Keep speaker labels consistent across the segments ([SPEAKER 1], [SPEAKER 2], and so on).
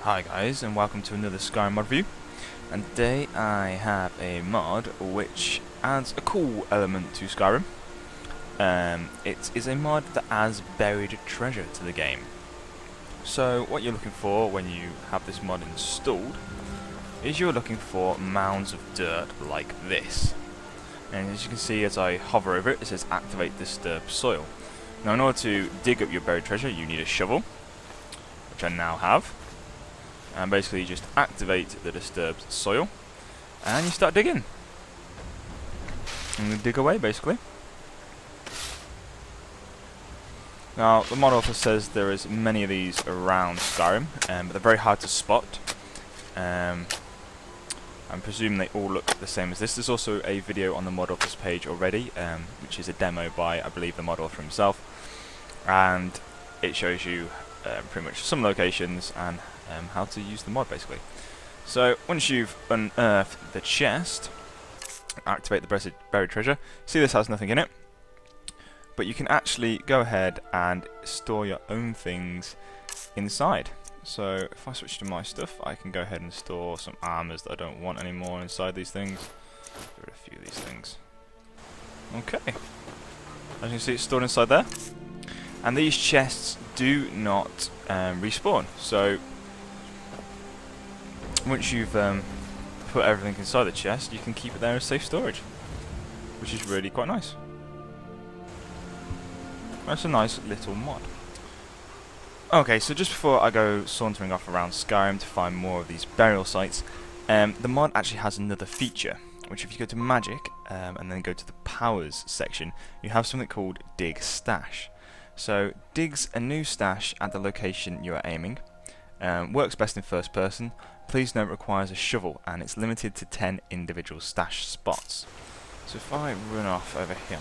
[SPEAKER 1] Hi guys, and welcome to another Skyrim mod review. And today I have a mod which adds a cool element to Skyrim. It is a mod that adds buried treasure to the game. So what you're looking for when you have this mod installed is you're looking for mounds of dirt like this. And as you can see, as I hover over it, it says activate disturbed soil. Now in order to dig up your buried treasure you need a shovel, which I now have. And basically you just activate the disturbed soil and you start digging. And you dig away basically. Now the mod author says there is many of these around Skyrim, but they're very hard to spot. I'm presuming they all look the same as this. There's also a video on the mod author's page already, which is a demo by, I believe, the mod author himself. And it shows you pretty much some locations and how to use the mod basically. So once you've unearthed the chest, activate the buried treasure. See, this has nothing in it, but you can actually go ahead and store your own things inside. So if I switch to my stuff, I can go ahead and store some armors that I don't want anymore inside these things. Get rid of a few of these things. Okay, as you can see, it's stored inside there. And these chests do not respawn. So once you've put everything inside the chest, you can keep it there as safe storage, which is really quite nice. That's a nice little mod. Okay, so just before I go sauntering off around Skyrim to find more of these burial sites, the mod actually has another feature, which if you go to Magic and then go to the Powers section, you have something called Dig Stash. So digs a new stash at the location you are aiming. Works best in first person. Please note it requires a shovel and it's limited to 10 individual stash spots. So if I run off over here,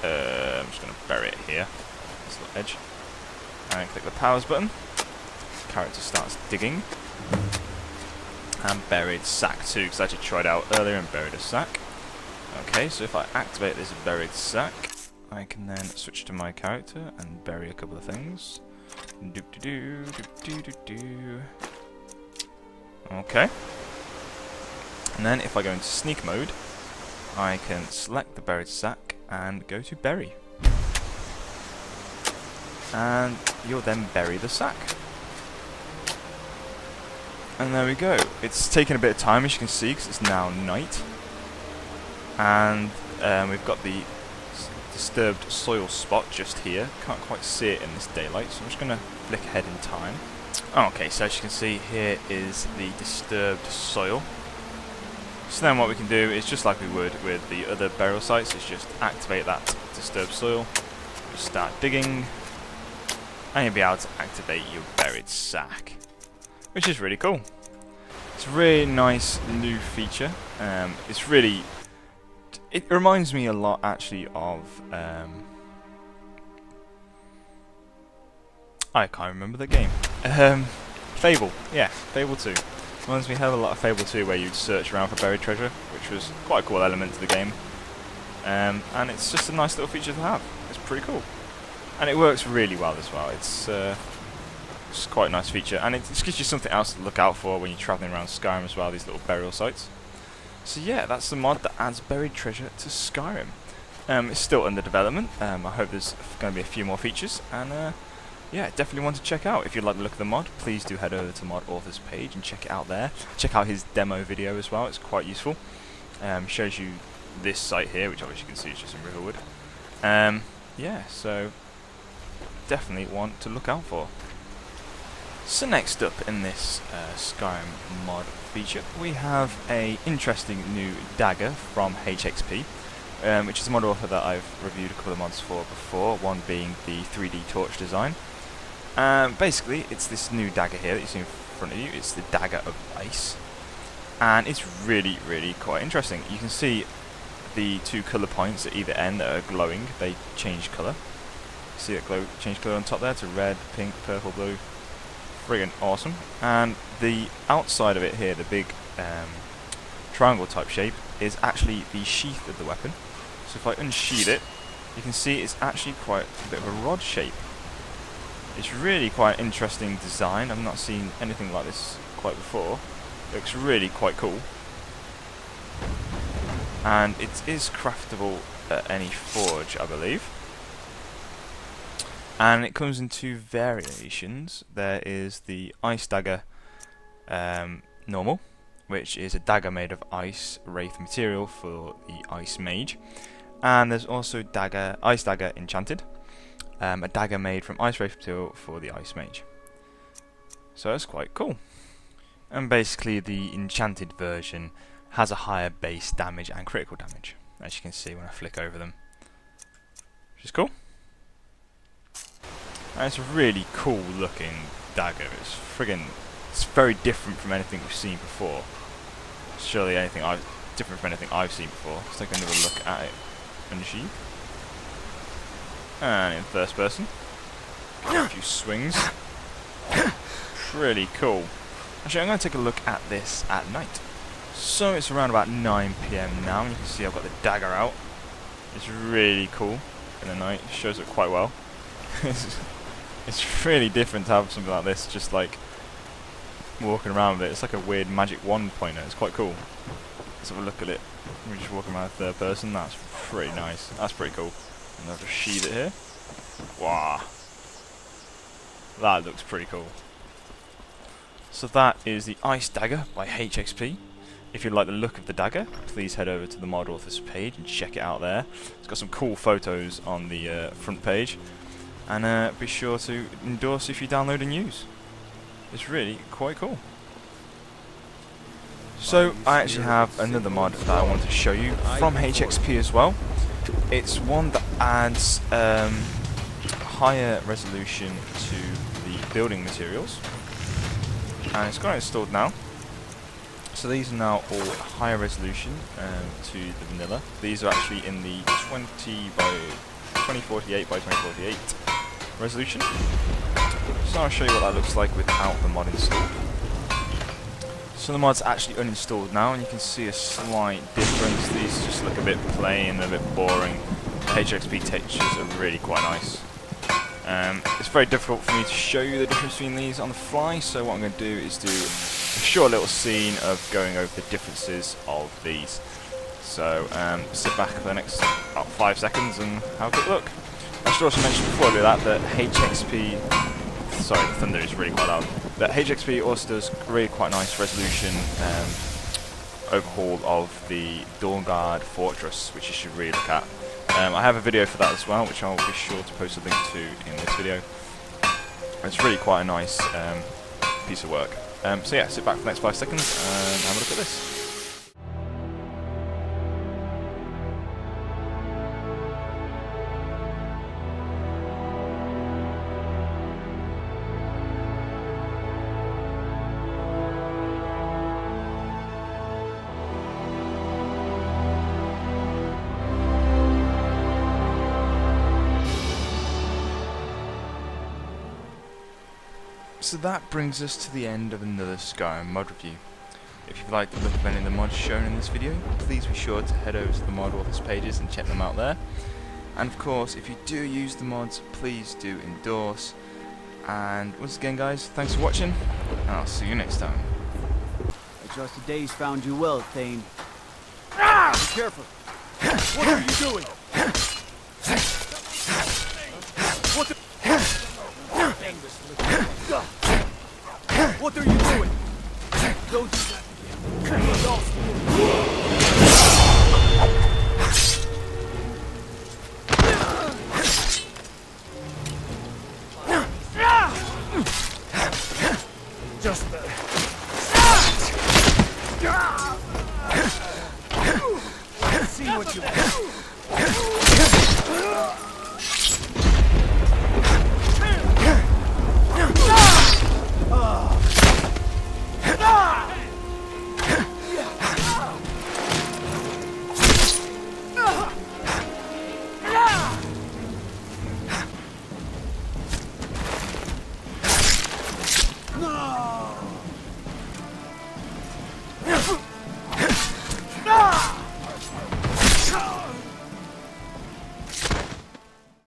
[SPEAKER 1] I'm just going to bury it here, this little edge, and click the powers button. The character starts digging. And buried sack too, because I actually tried out earlier and buried a sack. Okay, so if I activate this buried sack, I can then switch to my character and bury a couple of things. Okay. And then if I go into sneak mode, I can select the buried sack and go to bury. And you'll then bury the sack. And there we go. It's taken a bit of time, as you can see, because it's now night. And we've got the disturbed soil spot just here. Can't quite see it in this daylight, so I'm just going to flick ahead in time. Okay, so as you can see, here is the disturbed soil. So then what we can do is just like we would with the other burial sites, is just activate that disturbed soil, just start digging, and you'll be able to activate your buried sack, which is really cool. It's a really nice new feature. It reminds me a lot actually of I can't remember the game. Fable, yeah, Fable 2. Reminds me a hell of a lot of Fable 2, where you'd search around for buried treasure, which was quite a cool element to the game. And it's just a nice little feature to have. It's pretty cool, and it works really well as well. It's quite a nice feature, and it just gives you something else to look out for when you're travelling around Skyrim as well. These little burial sites. So yeah, that's the mod that adds buried treasure to Skyrim. It's still under development. I hope there's going to be a few more features, and yeah, definitely want to check out. If you like the look of the mod, please do head over to mod author's page and check it out there. Check out his demo video as well, it's quite useful. Shows you this site here, which obviously you can see is just in Riverwood. Yeah, so definitely want to look out for. So next up in this Skyrim mod feature, we have a interesting new dagger from HXP, which is a mod author that I've reviewed a couple of mods for before, one being the 3D torch design. Basically, it's this new dagger here that you see in front of you. It's the Dagger of Ice, and it's really, really quite interesting. You can see the two colour points at either end that are glowing. They change colour. See that glow change colour on top there to red, pink, purple, blue. Friggin' awesome. And the outside of it here, the big triangle type shape, is actually the sheath of the weapon. So if I unsheath it, you can see it's actually quite a bit of a rod shape. It's really quite an interesting design. I've not seen anything like this quite before. Looks really quite cool. And it is craftable at any forge, I believe. And it comes in two variations. There is the Ice Dagger normal, which is a dagger made of ice wraith material for the Ice Mage. And there's also Ice Dagger Enchanted, a dagger made from ice wraith material for the Ice Mage. So that's quite cool. And basically the enchanted version has a higher base damage and critical damage, as you can see when I flick over them, which is cool. And it's a really cool looking dagger. It's very different from anything we've seen before. Surely different from anything I've seen before. Let's take another look at it. Unsheathed. And in first person. A few swings. Really cool. Actually, I'm going to take a look at this at night. So it's around about 9 PM now, and you can see I've got the dagger out. It's really cool in the night. It shows it quite well. It's really different to have something like this, just like walking around with it. It's like a weird magic wand pointer. It's quite cool. Let's have a look at it. We're just walking around third person. That's pretty nice. That's pretty cool. And I'll just sheathe it here. Wow. That looks pretty cool. So that is the Ice Dagger by HXP. If you like the look of the dagger, please head over to the mod authors page and check it out there. It's got some cool photos on the front page. And be sure to endorse if you download and use. It's really quite cool. So I actually have another mod that I want to show you from HXP as well. It's one that adds higher resolution to the building materials. And it's got it installed now. So these are now all higher resolution to the vanilla. These are actually in the 2048 by 2048 resolution. So I'll show you what that looks like without the mod installed. So the mod's actually uninstalled now, and you can see a slight difference. These just look a bit plain, a bit boring. HXP textures are really quite nice. It's very difficult for me to show you the difference between these on the fly, so what I'm going to do is do a short little scene of going over the differences of these. So sit back for the next about 5 seconds and have a quick look. I should also mention before I do that HXP, sorry, the thunder is really quite loud, that HXP also does really quite nice resolution overhaul of the Dawnguard Fortress, which you should really look at. I have a video for that as well, which I'll be sure to post a link to in this video. It's really quite a nice piece of work. So yeah, sit back for the next 5 seconds and have a look at this. So that brings us to the end of another Skyrim mod review. If you'd like to look at any of the mods shown in this video, please be sure to head over to the mod authors pages and check them out there. And of course, if you do use the mods, please do endorse. And once again guys, thanks for watching, and I'll see you next time.
[SPEAKER 2] I trust today's found you well, Thane. Be careful. What are you doing? What the... What are you doing? Don't do that.